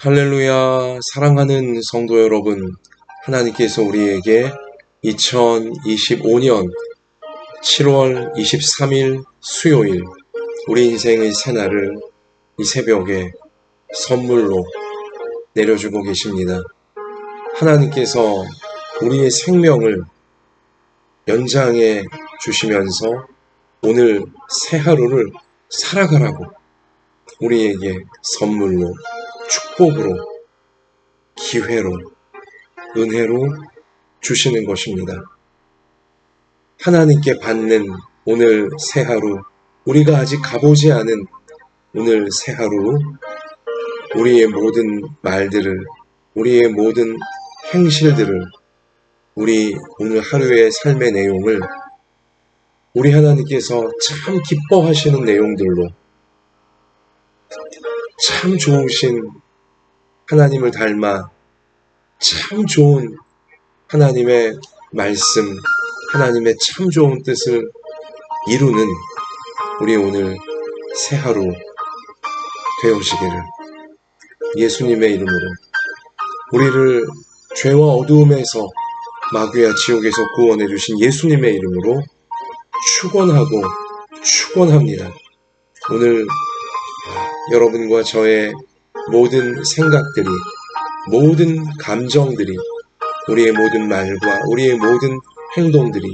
할렐루야. 사랑하는 성도 여러분, 하나님께서 우리에게 2025년 7월 23일 수요일 우리 인생의 새날을 이 새벽에 선물로 내려주고 계십니다. 하나님께서 우리의 생명을 연장해 주시면서 오늘 새 하루를 살아가라고 우리에게 선물로, 축복으로, 기회로, 은혜로 주시는 것입니다. 하나님께 받는 오늘 새 하루, 우리가 아직 가보지 않은 오늘 새 하루, 우리의 모든 말들을, 우리의 모든 행실들을, 우리 오늘 하루의 삶의 내용을 우리 하나님께서 참 기뻐하시는 내용들로 참 좋으신 하나님을 닮아 참 좋은 하나님의 말씀, 하나님의 참 좋은 뜻을 이루는 우리 오늘 새 하루 되어지기를 예수님의 이름으로 우리를 죄와 어두움에서 마귀와 지옥에서 구원해 주신 예수님의 이름으로 축원하고 축원합니다. 오늘 여러분과 저의 모든 생각들이, 모든 감정들이, 우리의 모든 말과 우리의 모든 행동들이,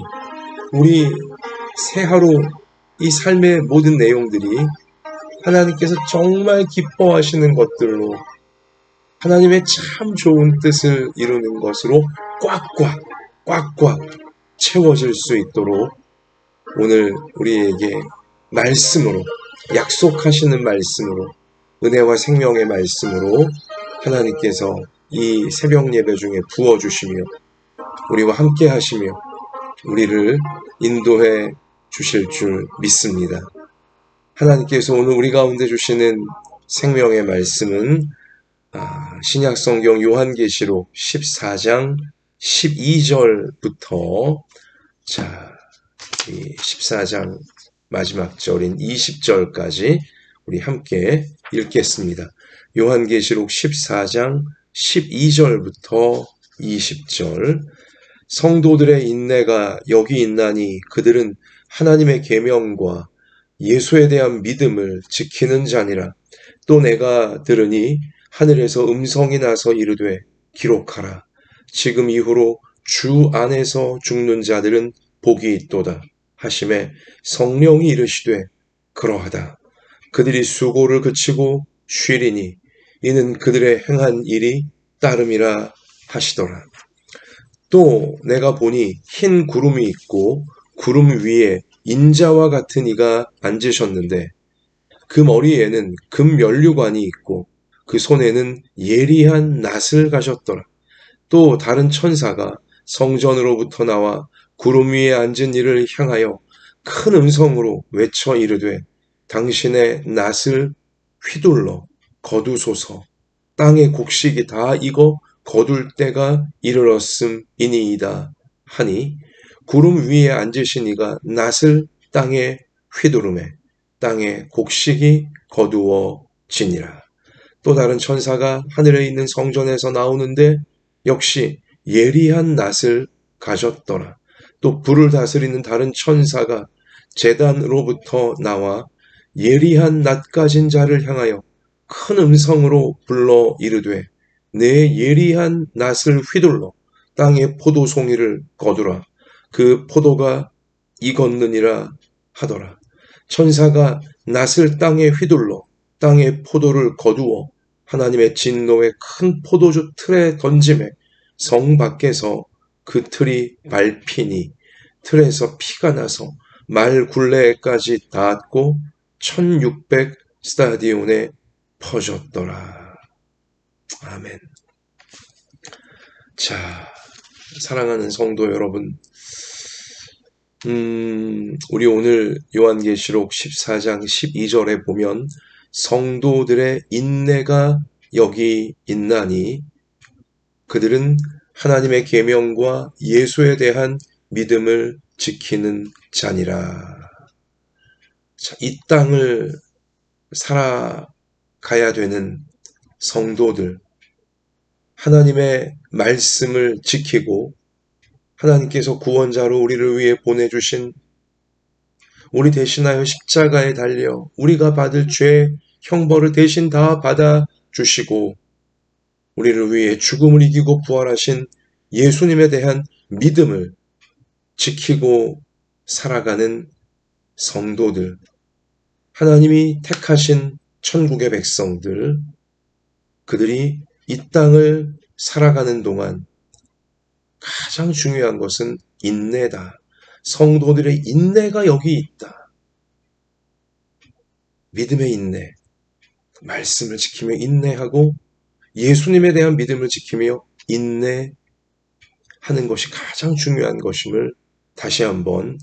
우리 새 하루 이 삶의 모든 내용들이 하나님께서 정말 기뻐하시는 것들로 하나님의 참 좋은 뜻을 이루는 것으로 꽉꽉 채워질 수 있도록 오늘 우리에게 말씀으로, 약속하시는 말씀으로, 은혜와 생명의 말씀으로 하나님께서 이 새벽 예배 중에 부어주시며 우리와 함께 하시며 우리를 인도해 주실 줄 믿습니다. 하나님께서 오늘 우리 가운데 주시는 생명의 말씀은 신약성경 요한계시록 14장 12절부터 이 14장 마지막 절인 20절까지 우리 함께 읽겠습니다. 요한계시록 14장 12절부터 20절. 성도들의 인내가 여기 있나니 그들은 하나님의 계명과 예수에 대한 믿음을 지키는 자니라. 또 내가 들으니 하늘에서 음성이 나서 이르되 기록하라. 지금 이후로 주 안에서 죽는 자들은 복이 있도다 하시매 성령이 이르시되 그러하다. 그들이 수고를 그치고 쉬리니 이는 그들의 행한 일이 따름이라 하시더라. 또 내가 보니 흰 구름이 있고 구름 위에 인자와 같은 이가 앉으셨는데 그 머리에는 금 면류관이 있고 그 손에는 예리한 낫을 가졌더라. 또 다른 천사가 성전으로부터 나와 구름 위에 앉은 이를 향하여 큰 음성으로 외쳐 이르되 당신의 낫을 휘둘러 거두소서. 땅의 곡식이 다 익어 거둘 때가 이르렀음이니이다 하니 구름 위에 앉으신 이가 낫을 땅에 휘두르매 땅의 곡식이 거두어지니라. 또 다른 천사가 하늘에 있는 성전에서 나오는데 역시 예리한 낫을 가졌더라. 또 불을 다스리는 다른 천사가 제단으로부터 나와 예리한 낫 가진 자를 향하여 큰 음성으로 불러 이르되 내 예리한 낫을 휘둘러 땅의 포도송이를 거두라. 그 포도가 익었느니라 하더라. 천사가 낫을 땅에 휘둘러 땅의 포도를 거두어 하나님의 진노의 큰 포도주 틀에 던짐에 성 밖에서 그 틀이 밟히니 틀에서 피가 나서 말 굴레까지 닿았고 1600 스타디온에 퍼졌더라. 아멘. 자, 사랑하는 성도 여러분, 우리 오늘 요한계시록 14장 12절에 보면 성도들의 인내가 여기 있나니 그들은 하나님의 계명과 예수에 대한 믿음을 지키는 자니라. 자, 이 땅을 살아가야 되는 성도들, 하나님의 말씀을 지키고 하나님께서 구원자로 우리를 위해 보내주신, 우리 대신하여 십자가에 달려 우리가 받을 죄 형벌을 대신 다 받아주시고 우리를 위해 죽음을 이기고 부활하신 예수님에 대한 믿음을 지키고 살아가는 성도들, 하나님이 택하신 천국의 백성들, 그들이 이 땅을 살아가는 동안 가장 중요한 것은 인내다. 성도들의 인내가 여기 있다. 믿음의 인내, 말씀을 지키며 인내하고 예수님에 대한 믿음을 지키며 인내하는 것이 가장 중요한 것임을 다시 한번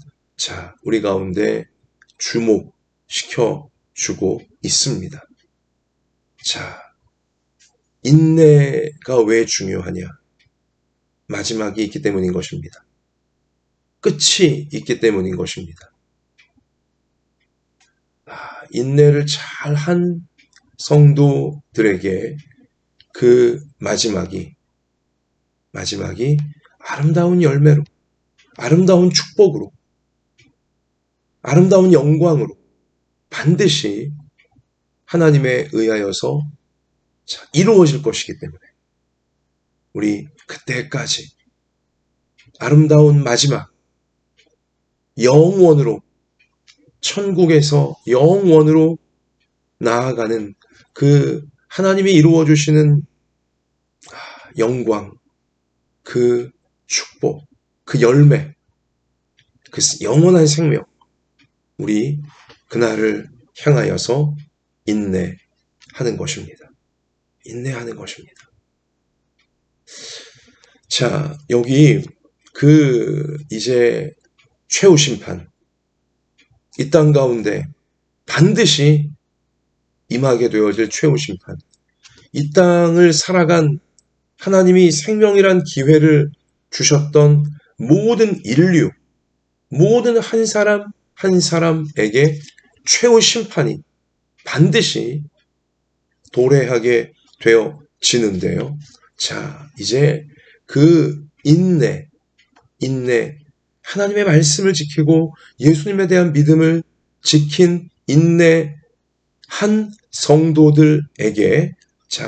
우리 가운데 주목시켜 주고 있습니다. 인내가 왜 중요하냐? 마지막이 있기 때문인 것입니다. 끝이 있기 때문인 것입니다. 인내를 잘한 성도들에게 그 마지막이 아름다운 열매로, 아름다운 축복으로, 아름다운 영광으로 반드시 하나님에 의하여서 이루어질 것이기 때문에 우리 그때까지 아름다운 마지막, 영원으로, 천국에서 영원으로 나아가는 그 하나님이 이루어주시는 영광, 그 축복, 그 열매, 그 영원한 생명, 우리 그날을 향하여서 인내하는 것입니다. 인내하는 것입니다. 여기 이제 최후 심판, 이 땅 가운데 반드시 임하게 되어질 최후 심판, 이 땅을 살아간 하나님이 생명이란 기회를 주셨던 모든 인류, 모든 한 사람 한 사람에게 최후 심판이 반드시 도래하게 되어지는데요. 이제 그 인내, 하나님의 말씀을 지키고 예수님에 대한 믿음을 지킨 인내한 성도들에게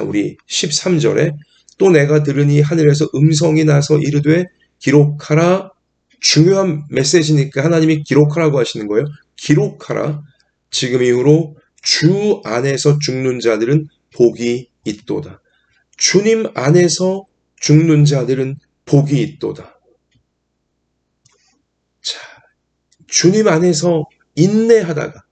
우리 13절에 또 내가 들으니 하늘에서 음성이 나서 이르되 기록하라. 중요한 메시지니까 하나님이 기록하라고 하시는 거예요. 기록하라. 지금 이후로 주 안에서 죽는 자들은 복이 있도다. 주님 안에서 죽는 자들은 복이 있도다. 주님 안에서 인내하다가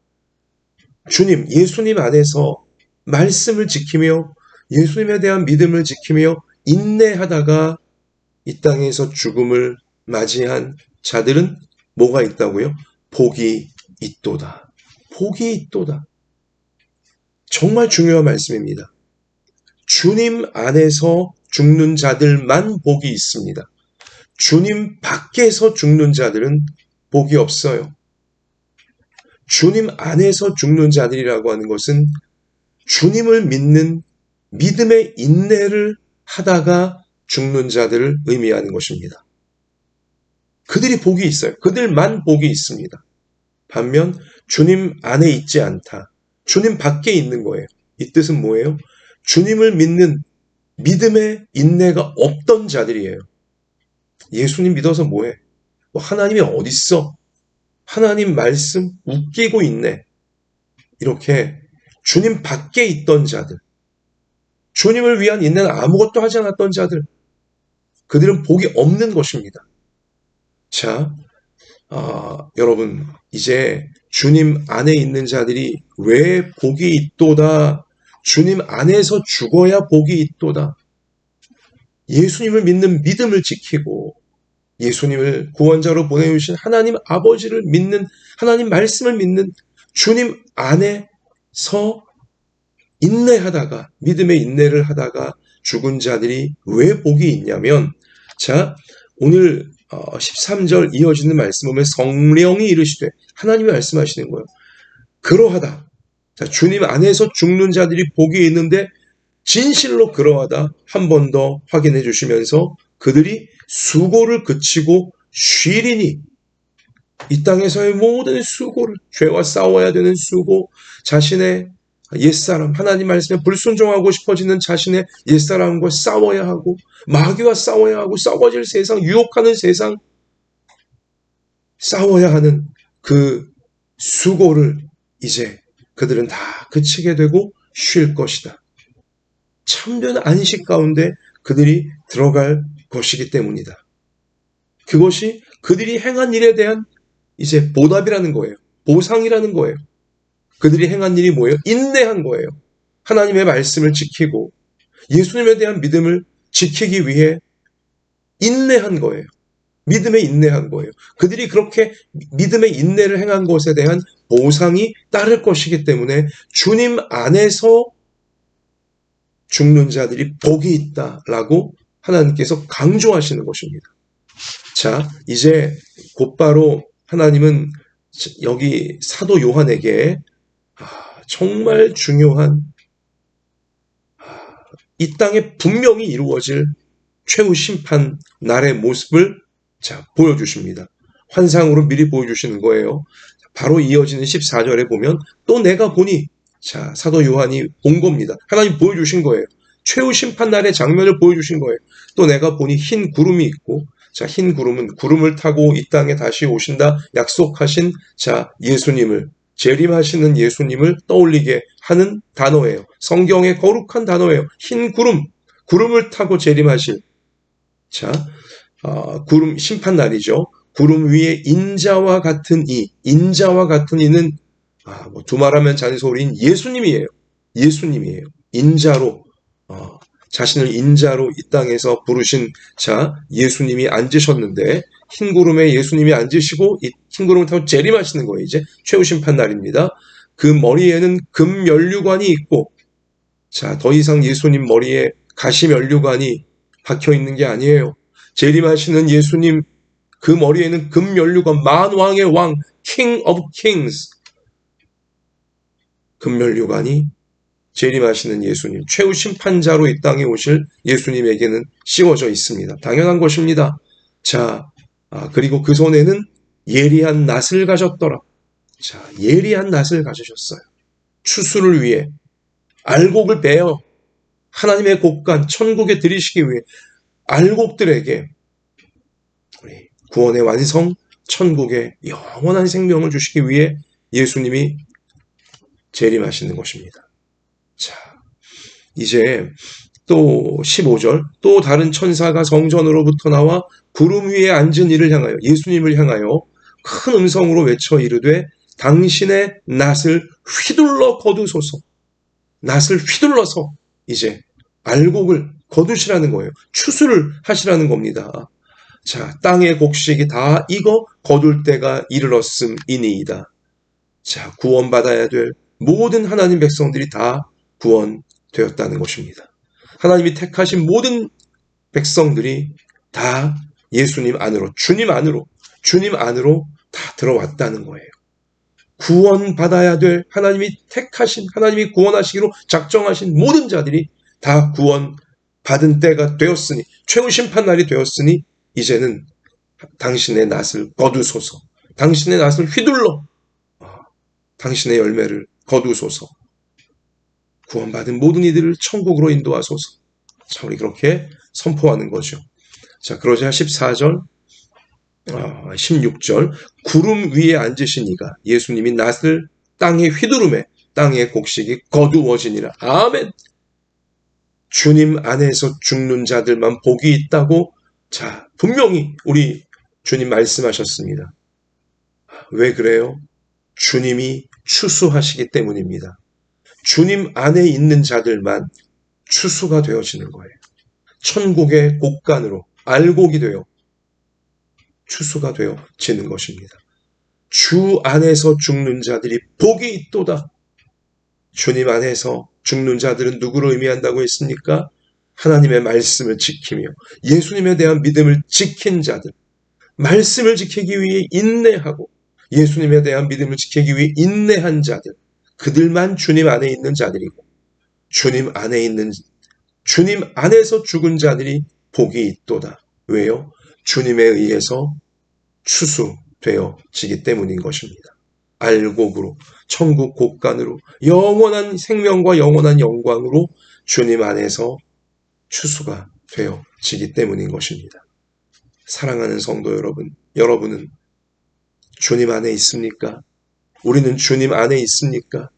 예수님 안에서 말씀을 지키며 예수님에 대한 믿음을 지키며 인내하다가 이 땅에서 죽음을 맞이한 자들은 뭐가 있다고요? 복이 있도다. 복이 있도다. 정말 중요한 말씀입니다. 주님 안에서 죽는 자들만 복이 있습니다. 주님 밖에서 죽는 자들은 복이 없어요. 주님 안에서 죽는 자들이라고 하는 것은 주님을 믿는 믿음의 인내를 하다가 죽는 자들을 의미하는 것입니다. 그들이 복이 있어요. 그들만 복이 있습니다. 반면 주님 안에 있지 않다. 주님 밖에 있는 거예요. 이 뜻은 뭐예요? 주님을 믿는 믿음의 인내가 없던 자들이에요. 예수님 믿어서 뭐해? 하나님이 어딨어? 하나님 말씀 웃기고 있네. 이렇게 주님 밖에 있던 자들, 주님을 위한 인내는 아무것도 하지 않았던 자들, 그들은 복이 없는 것입니다. 여러분, 이제 주님 안에 있는 자들이 왜 복이 있도다? 주님 안에서 죽어야 복이 있도다. 예수님을 믿는 믿음을 지키고 예수님을 구원자로 보내주신 하나님 아버지를 믿는, 하나님 말씀을 믿는 주님 안에서 인내하다가, 믿음의 인내를 하다가 죽은 자들이 왜 복이 있냐면, 오늘 13절 이어지는 말씀 보면 성령이 이르시되, 하나님이 말씀하시는 거예요. 그러하다. 주님 안에서 죽는 자들이 복이 있는데 진실로 그러하다 한 번 더 확인해 주시면서 그들이 수고를 그치고 쉬리니, 이 땅에서의 모든 수고를, 죄와 싸워야 되는 수고, 자신의 옛사람, 하나님 말씀에 불순종하고 싶어지는 자신의 옛사람과 싸워야 하고, 마귀와 싸워야 하고, 썩어질 세상, 유혹하는 세상, 싸워야 하는 그 수고를 이제 그들은 다 그치게 되고 쉴 것이다. 참된 안식 가운데 그들이 들어갈 것이기 때문이다. 그것이 그들이 행한 일에 대한 이제 보답이라는 거예요. 보상이라는 거예요. 그들이 행한 일이 뭐예요? 인내한 거예요. 하나님의 말씀을 지키고 예수님에 대한 믿음을 지키기 위해 인내한 거예요. 믿음에 인내한 거예요. 그들이 그렇게 믿음의 인내를 행한 것에 대한 보상이 따를 것이기 때문에 주님 안에서 죽는 자들이 복이 있다라고 하나님께서 강조하시는 것입니다. 자, 이제 곧바로 하나님은 여기 사도 요한에게 정말 중요한 이 땅에 분명히 이루어질 최후 심판 날의 모습을 보여주십니다. 환상으로 미리 보여주시는 거예요. 바로 이어지는 14절에 보면 또 내가 보니, 사도 요한이 본 겁니다. 하나님 보여주신 거예요. 최후 심판 날의 장면을 보여주신 거예요. 또 내가 보니 흰 구름이 있고, 흰 구름은 구름을 타고 이 땅에 다시 오신다 약속하신 예수님을, 재림하시는 예수님을 떠올리게 하는 단어예요. 성경의 거룩한 단어예요. 흰 구름, 구름을 타고 재림하실, 구름 심판 날이죠. 구름 위에 인자와 같은 이, 인자와 같은 이는 두말하면 잔소리인 예수님이에요. 예수님이에요. 인자로, 자신을 인자로 이 땅에서 부르신 예수님이 앉으셨는데, 흰 구름에 예수님이 앉으시고 이 흰 구름을 타고 재림하시는 거예요. 이제 최후 심판 날입니다. 그 머리에는 금 면류관이 있고, 더 이상 예수님 머리에 가시 면류관이 박혀 있는 게 아니에요. 재림하시는 예수님 그 머리에는 금 면류관, 만왕의 왕, King of Kings, 금 면류관이 재림하시는 예수님, 최후 심판자로 이 땅에 오실 예수님에게는 씌워져 있습니다. 당연한 것입니다. 그리고 그 손에는 예리한 낫을 가졌더라. 예리한 낫을 가지셨어요. 추수를 위해 알곡을 베어 하나님의 곡간 천국에 들이시기 위해 알곡들에게 구원의 완성, 천국의 영원한 생명을 주시기 위해 예수님이 재림하시는 것입니다. 이제 또 15절, 또 다른 천사가 성전으로부터 나와 구름 위에 앉은 이를 향하여, 예수님을 향하여 큰 음성으로 외쳐 이르되 당신의 낫을 휘둘러 거두소서. 낫을 휘둘러서 이제 알곡을 거두시라는 거예요. 추수를 하시라는 겁니다. 땅의 곡식이 다 익어 거둘 때가 이르렀음이니이다. 구원받아야 될 모든 하나님 백성들이 다 구원되었다는 것입니다. 하나님이 택하신 모든 백성들이 다 예수님 안으로, 주님 안으로 다 들어왔다는 거예요. 구원받아야 될 하나님이 택하신, 하나님이 구원하시기로 작정하신 모든 자들이 다 구원받은 때가 되었으니, 최후 심판 날이 되었으니 이제는 당신의 낫을 거두소서, 당신의 낫을 휘둘러 당신의 열매를 거두소서, 구원받은 모든 이들을 천국으로 인도하소서. 우리 그렇게 선포하는 거죠. 그러자 14절, 16절, 구름 위에 앉으신 이가, 예수님이 낫을 땅에 휘두르매 땅의 곡식이 거두어지니라. 아멘. 주님 안에서 죽는 자들만 복이 있다고 분명히 우리 주님 말씀하셨습니다. 왜 그래요? 주님이 추수하시기 때문입니다. 주님 안에 있는 자들만 추수가 되어지는 거예요. 천국의 곡간으로 알곡이 되어 추수가 되어지는 것입니다. 주 안에서 죽는 자들이 복이 있도다. 주님 안에서 죽는 자들은 누구를 의미한다고 했습니까? 하나님의 말씀을 지키며 예수님에 대한 믿음을 지킨 자들, 말씀을 지키기 위해 인내하고 예수님에 대한 믿음을 지키기 위해 인내한 자들, 그들만 주님 안에 있는 자들이고, 주님 안에 있는 주님 안에서 죽은 자들이 복이 있도다. 왜요? 주님에 의해서 추수되어지기 때문인 것입니다. 알곡으로, 천국 곳간으로, 영원한 생명과 영원한 영광으로 주님 안에서 추수가 되어지기 때문인 것입니다. 사랑하는 성도 여러분, 여러분은 주님 안에 있습니까? 우리는 주님 안에 있습니까?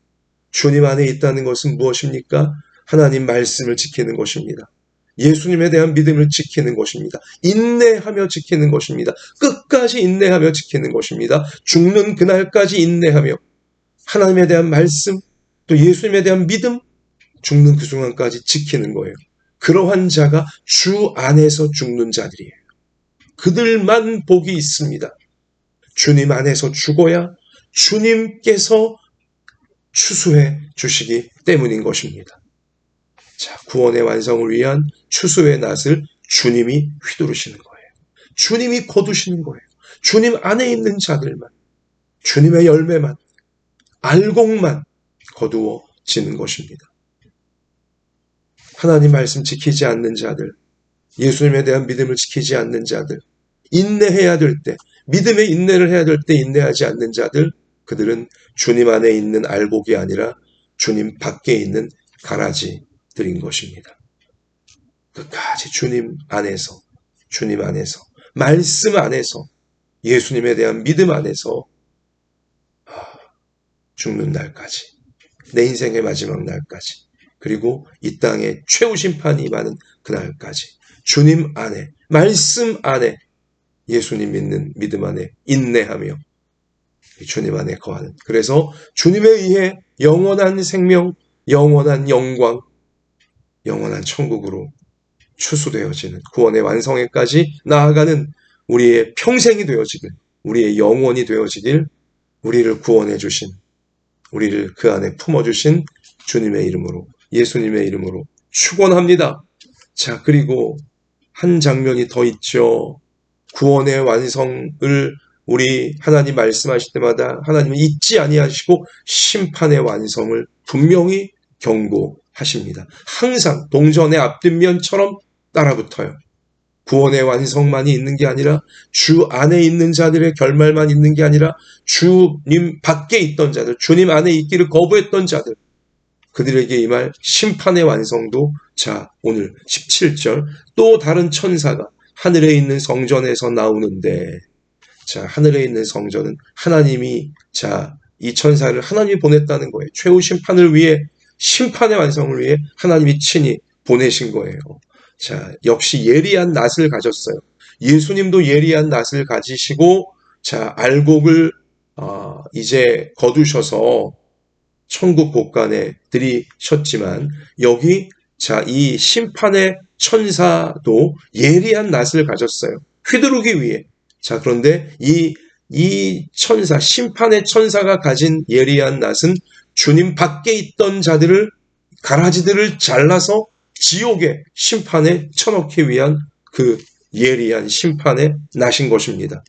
주님 안에 있다는 것은 무엇입니까? 하나님 말씀을 지키는 것입니다. 예수님에 대한 믿음을 지키는 것입니다. 인내하며 지키는 것입니다. 끝까지 인내하며 지키는 것입니다. 죽는 그날까지 인내하며 하나님에 대한 말씀, 또 예수님에 대한 믿음, 죽는 그 순간까지 지키는 거예요. 그러한 자가 주 안에서 죽는 자들이에요. 그들만 복이 있습니다. 주님 안에서 죽어야 주님께서 추수해 주시기 때문인 것입니다. 자, 구원의 완성을 위한 추수의 낫을 주님이 휘두르시는 거예요. 주님이 거두시는 거예요. 주님 안에 있는 자들만, 주님의 열매만, 알곡만 거두어지는 것입니다. 하나님 말씀 지키지 않는 자들, 예수님에 대한 믿음을 지키지 않는 자들, 인내해야 될 때, 믿음의 인내를 해야 될 때 인내하지 않는 자들, 그들은 주님 안에 있는 알곡이 아니라 주님 밖에 있는 가라지들인 것입니다. 끝까지 주님 안에서, 말씀 안에서, 예수님에 대한 믿음 안에서 죽는 날까지, 내 인생의 마지막 날까지, 그리고 이 땅에 최후 심판이 임하는 그날까지 주님 안에, 말씀 안에, 예수님 믿는 믿음 안에 인내하며 주님 안에 거하는, 그래서 주님에 의해 영원한 생명, 영원한 영광, 영원한 천국으로 추수되어지는 구원의 완성에까지 나아가는 우리의 평생이 되어지길, 우리의 영혼이 되어지길, 우리를 구원해 주신, 우리를 그 안에 품어주신 주님의 이름으로, 예수님의 이름으로 축원합니다. 자, 그리고 한 장면이 더 있죠. 구원의 완성을 우리 하나님 말씀하실 때마다 하나님은 잊지 아니하시고 심판의 완성을 분명히 경고하십니다. 항상 동전의 앞뒷면처럼 따라붙어요. 구원의 완성만이 있는 게 아니라 주 안에 있는 자들의 결말만 있는 게 아니라 주님 밖에 있던 자들, 주님 안에 있기를 거부했던 자들, 그들에게 임할 심판의 완성도, 자, 오늘 17절 또 다른 천사가 하늘에 있는 성전에서 나오는데, 자, 하늘에 있는 성전은 하나님이, 자, 이 천사를 하나님이 보냈다는 거예요. 최후 심판을 위해, 심판의 완성을 위해 하나님이 친히 보내신 거예요. 자, 역시 예리한 낫을 가졌어요. 예수님도 예리한 낫을 가지시고, 자, 알곡을 이제 거두셔서 천국 곳간에 들이셨지만, 여기, 자, 이 심판의 천사도 예리한 낫을 가졌어요. 휘두르기 위해. 자, 그런데 이 천사, 심판의 천사가 가진 예리한 낫은 주님 밖에 있던 자들을, 가라지들을 잘라서 지옥의 심판에 쳐넣기 위한 그 예리한 심판의 낫인 것입니다.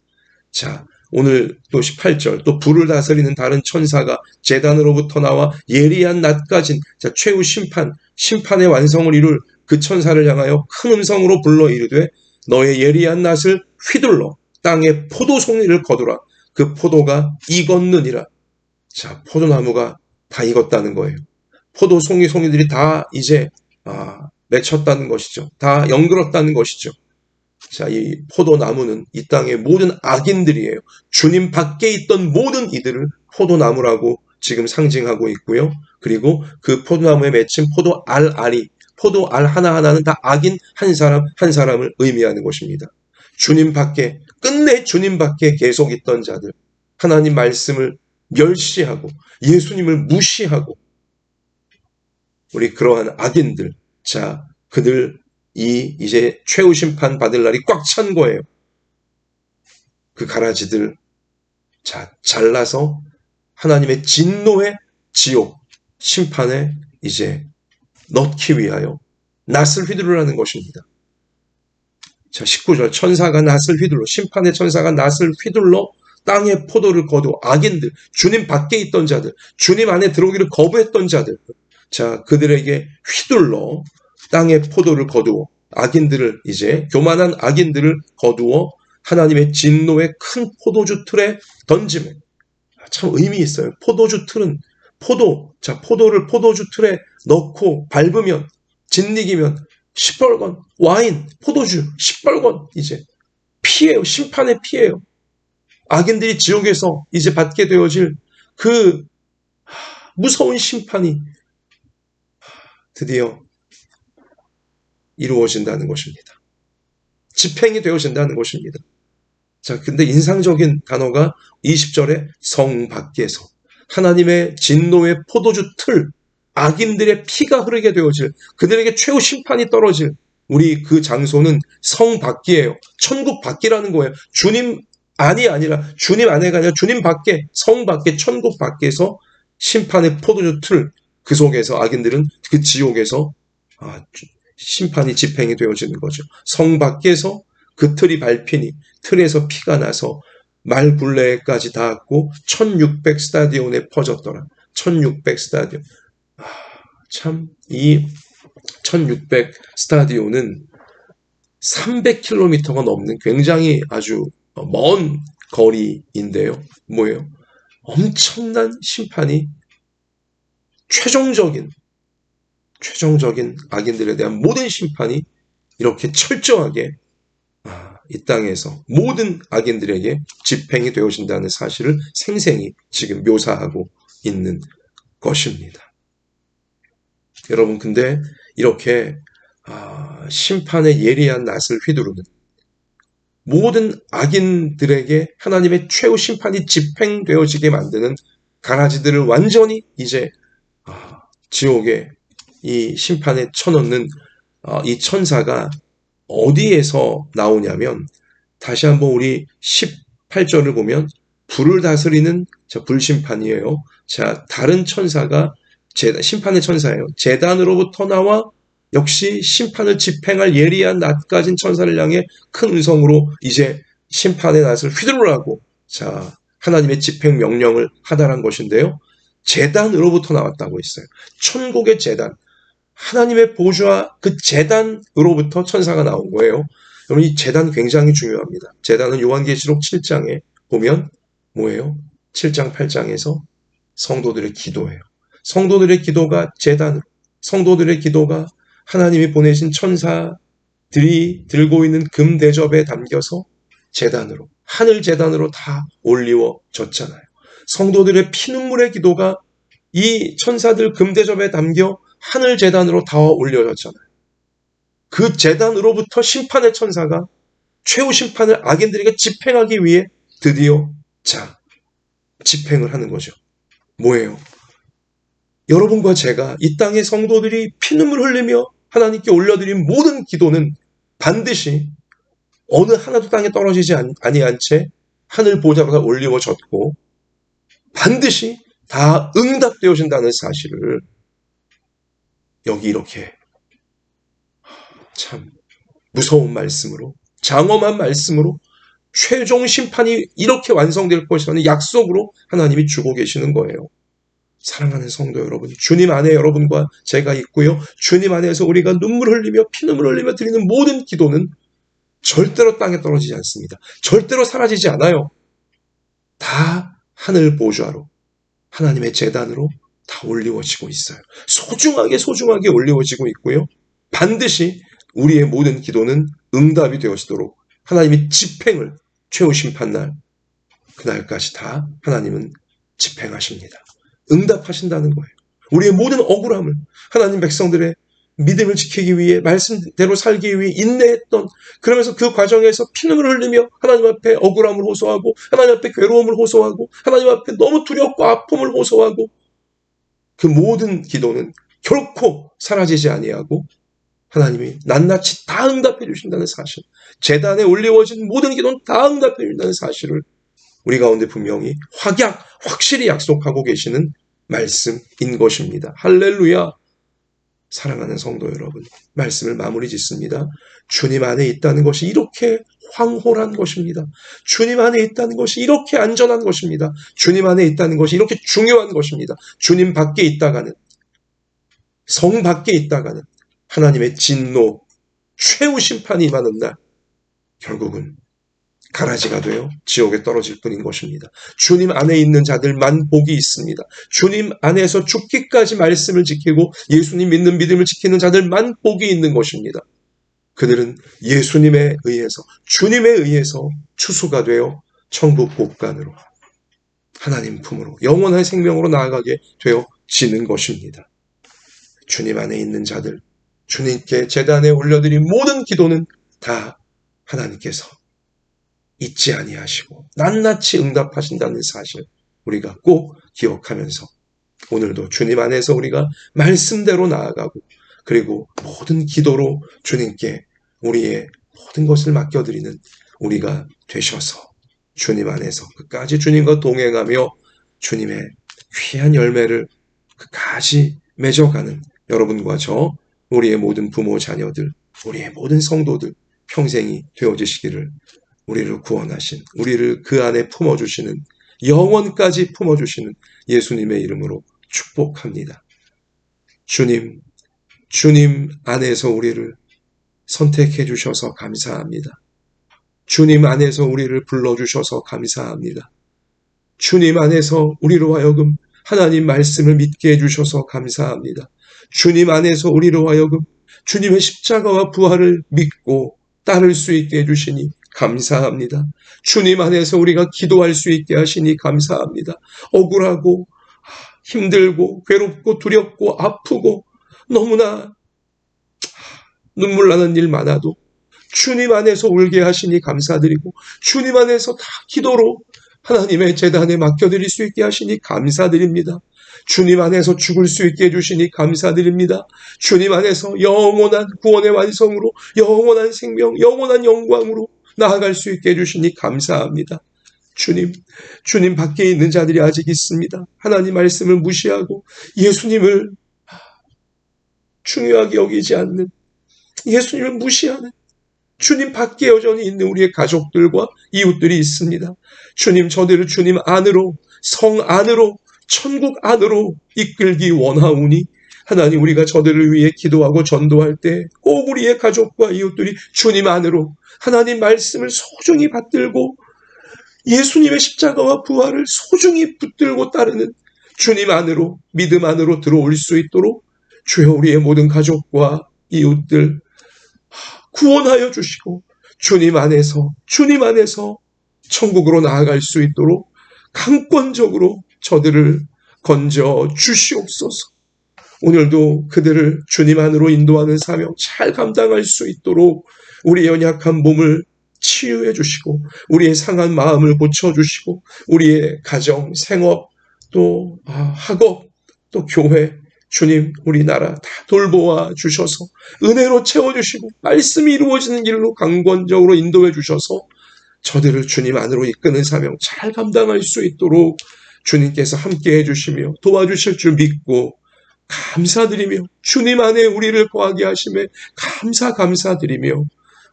자, 오늘 또 18절, 또 불을 다스리는 다른 천사가 제단으로부터 나와 예리한 낫 가진, 자, 최후 심판의 완성을 이룰 그 천사를 향하여 큰 음성으로 불러 이르되 너의 예리한 낫을 휘둘러 땅에 포도송이를 거두라. 그 포도가 익었느니라. 자, 포도나무가 다 익었다는 거예요. 포도송이들이 다 이제 맺혔다는 것이죠. 다 연글었다는 것이죠. 자, 이 포도나무는 이 땅의 모든 악인들이에요. 주님 밖에 있던 모든 이들을 포도나무라고 지금 상징하고 있고요. 그리고 그 포도나무에 맺힌 포도알이, 포도알 하나하나는 다 악인 한 사람 한 사람을 의미하는 것입니다. 주님 밖에, 끝내 주님 밖에 계속 있던 자들, 하나님 말씀을 멸시하고 예수님을 무시하고 우리 그러한 악인들, 자, 그들이 이제 최후 심판 받을 날이 꽉 찬 거예요. 그 가라지들, 자, 잘라서 하나님의 진노의 지옥 심판에 이제 넣기 위하여 낫을 휘두르라는 것입니다. 자, 19절, 천사가 낫을 휘둘러, 심판의 천사가 낫을 휘둘러 땅에 포도를 거두어 악인들, 주님 밖에 있던 자들, 주님 안에 들어오기를 거부했던 자들, 자, 그들에게 휘둘러 땅에 포도를 거두어 악인들을 이제 교만한 악인들을 거두어 하나님의 진노의 큰 포도주 틀에 던짐에 참 의미 있어요. 포도주 틀은 포도를 포도주 틀에 넣고 밟으면 진리기면 시뻘건 와인, 포도주 시뻘건 이제 피해요. 심판의 피해요. 악인들이 지옥에서 이제 받게 되어질 그 무서운 심판이 드디어 이루어진다는 것입니다. 집행이 되어진다는 것입니다. 자, 근데 인상적인 단어가 20절에 성 밖에서 하나님의 진노의 포도주 틀, 악인들의 피가 흐르게 되어질 그들에게 최후 심판이 떨어질 우리 그 장소는 성 밖이에요. 천국 밖이라는 거예요. 주님 안이 아니라 주님 안에가 아니라 주님 밖에 성 밖에 천국 밖에서 심판의 포도주 틀 그 속에서 악인들은 그 지옥에서 심판이 집행이 되어지는 거죠. 성 밖에서 그 틀이 밟히니 틀에서 피가 나서 말 굴레까지 닿았고 1600 스타디온에 퍼졌더라. 1600 스타디온. 참 이 1600 스타디온은 300km가 넘는 굉장히 아주 먼 거리인데요. 뭐예요? 엄청난 심판이 최종적인 악인들에 대한 모든 심판이 이렇게 철저하게 이 땅에서 모든 악인들에게 집행이 되어진다는 사실을 생생히 지금 묘사하고 있는 것입니다. 여러분, 근데 이렇게 심판의 예리한 낫을 휘두르는 모든 악인들에게 하나님의 최후 심판이 집행되어지게 만드는 가라지들을 완전히 이제 지옥에 이 심판에 쳐넣는 이 천사가 어디에서 나오냐면 다시 한번 우리 18절을 보면 불을 다스리는 불심판이에요. 자, 다른 천사가 심판의 천사예요. 제단으로부터 나와 역시 심판을 집행할 예리한 낫 가진 천사를 향해 큰 음성으로 이제 심판의 낫을 휘두르라고 자 하나님의 집행 명령을 하다란 것인데요. 제단으로부터 나왔다고 했어요. 천국의 제단, 하나님의 보좌 그 제단으로부터 천사가 나온 거예요. 여러분, 이 제단 굉장히 중요합니다. 제단은 요한계시록 7장에 보면 뭐예요? 7장 8장에서 성도들의 기도예요. 성도들의 기도가 제단으로, 성도들의 기도가 하나님이 보내신 천사들이 들고 있는 금 대접에 담겨서 제단으로, 하늘 제단으로 다 올리워졌잖아요. 성도들의 피눈물의 기도가 이 천사들 금 대접에 담겨 하늘 제단으로 다 올려졌잖아요. 그 제단으로부터 심판의 천사가 최후 심판을 악인들에게 집행하기 위해 드디어 집행을 하는 거죠. 뭐예요? 여러분과 제가 이 땅의 성도들이 피눈물 흘리며 하나님께 올려드린 모든 기도는 반드시 어느 하나도 땅에 떨어지지 아니한 채 하늘 보좌가 올리워졌고 반드시 다 응답되어진다는 사실을 여기 이렇게 참 무서운 말씀으로 장엄한 말씀으로 최종 심판이 이렇게 완성될 것이라는 약속으로 하나님이 주고 계시는 거예요. 사랑하는 성도 여러분, 주님 안에 여러분과 제가 있고요. 주님 안에서 우리가 눈물 흘리며 피눈물 흘리며 드리는 모든 기도는 절대로 땅에 떨어지지 않습니다. 절대로 사라지지 않아요. 다 하늘 보좌로 하나님의 제단으로 다 올리워지고 있어요. 소중하게 올리워지고 있고요. 반드시 우리의 모든 기도는 응답이 되어지도록 하나님이 집행을 최후 심판날 그날까지 다 하나님은 집행하십니다. 응답하신다는 거예요. 우리의 모든 억울함을 하나님 백성들의 믿음을 지키기 위해 말씀대로 살기 위해 인내했던 그러면서 그 과정에서 피눈물을 흘리며 하나님 앞에 억울함을 호소하고 하나님 앞에 괴로움을 호소하고 하나님 앞에 너무 두렵고 아픔을 호소하고 그 모든 기도는 결코 사라지지 아니하고 하나님이 낱낱이 다 응답해 주신다는 사실, 제단에 올리워진 모든 기도는 다 응답해 주신다는 사실을 우리 가운데 분명히 확실히 약속하고 계시는 말씀인 것입니다. 할렐루야. 사랑하는 성도 여러분, 말씀을 마무리 짓습니다. 주님 안에 있다는 것이 이렇게 황홀한 것입니다. 주님 안에 있다는 것이 이렇게 안전한 것입니다. 주님 안에 있다는 것이 이렇게 중요한 것입니다. 주님 밖에 있다가는, 성 밖에 있다가는 하나님의 진노, 최후 심판이 임하는 날 결국은 가라지가 되어 지옥에 떨어질 뿐인 것입니다. 주님 안에 있는 자들만 복이 있습니다. 주님 안에서 죽기까지 말씀을 지키고 예수님 믿는 믿음을 지키는 자들만 복이 있는 것입니다. 그들은 예수님에 의해서, 주님에 의해서 추수가 되어 천국 복간으로, 하나님 품으로, 영원한 생명으로 나아가게 되어지는 것입니다. 주님 안에 있는 자들, 주님께 제단에 올려드린 모든 기도는 다 하나님께서 잊지 아니하시고 낱낱이 응답하신다는 사실 우리가 꼭 기억하면서 오늘도 주님 안에서 우리가 말씀대로 나아가고 그리고 모든 기도로 주님께 우리의 모든 것을 맡겨드리는 우리가 되셔서 주님 안에서 끝까지 주님과 동행하며 주님의 귀한 열매를 끝까지 맺어가는 여러분과 저, 우리의 모든 부모 자녀들, 우리의 모든 성도들 평생이 되어지시기를, 우리를 구원하신, 우리를 그 안에 품어주시는, 영원까지 품어주시는 예수님의 이름으로 축복합니다. 주님 안에서 우리를 선택해 주셔서 감사합니다. 주님 안에서 우리를 불러주셔서 감사합니다. 주님 안에서 우리로 하여금 하나님 말씀을 믿게 해주셔서 감사합니다. 주님 안에서 우리로 하여금 주님의 십자가와 부활을 믿고 따를 수 있게 해주시니 감사합니다. 주님 안에서 우리가 기도할 수 있게 하시니 감사합니다. 억울하고 힘들고 괴롭고 두렵고 아프고 너무나 눈물 나는 일 많아도 주님 안에서 울게 하시니 감사드리고 주님 안에서 다 기도로 하나님의 제단에 맡겨드릴 수 있게 하시니 감사드립니다. 주님 안에서 죽을 수 있게 해주시니 감사드립니다. 주님 안에서 영원한 구원의 완성으로 영원한 생명, 영원한 영광으로 나아갈 수 있게 해주시니 감사합니다. 주님 밖에 있는 자들이 아직 있습니다. 하나님 말씀을 무시하고 예수님을 중요하게 여기지 않는, 예수님을 무시하는 주님 밖에 여전히 있는 우리의 가족들과 이웃들이 있습니다. 주님, 저들을 주님 안으로, 성 안으로, 천국 안으로 이끌기 원하오니 하나님, 우리가 저들을 위해 기도하고 전도할 때 꼭 우리의 가족과 이웃들이 주님 안으로 하나님 말씀을 소중히 받들고 예수님의 십자가와 부활을 소중히 붙들고 따르는 주님 안으로, 믿음 안으로 들어올 수 있도록 주여 우리의 모든 가족과 이웃들 구원하여 주시고 주님 안에서 천국으로 나아갈 수 있도록 강권적으로 저들을 건져 주시옵소서. 오늘도 그들을 주님 안으로 인도하는 사명 잘 감당할 수 있도록 우리의 연약한 몸을 치유해 주시고 우리의 상한 마음을 고쳐주시고 우리의 가정, 생업, 또 학업, 또 교회, 주님 우리나라 다 돌보아 주셔서 은혜로 채워주시고 말씀이 이루어지는 길로 강권적으로 인도해 주셔서 저들을 주님 안으로 이끄는 사명 잘 감당할 수 있도록 주님께서 함께해 주시며 도와주실 줄 믿고 감사드리며 주님 안에 우리를 거하게 하심에 감사드리며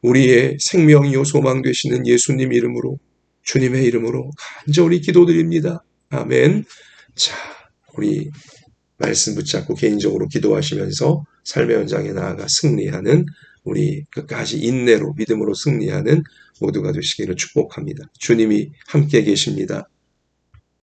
우리의 생명이요 소망 되시는 예수님 이름으로, 주님의 이름으로 간절히 기도드립니다. 아멘. 자, 우리 말씀 붙잡고 개인적으로 기도하시면서 삶의 현장에 나아가 승리하는, 우리 끝까지 인내로 믿음으로 승리하는 모두가 되시기를 축복합니다. 주님이 함께 계십니다.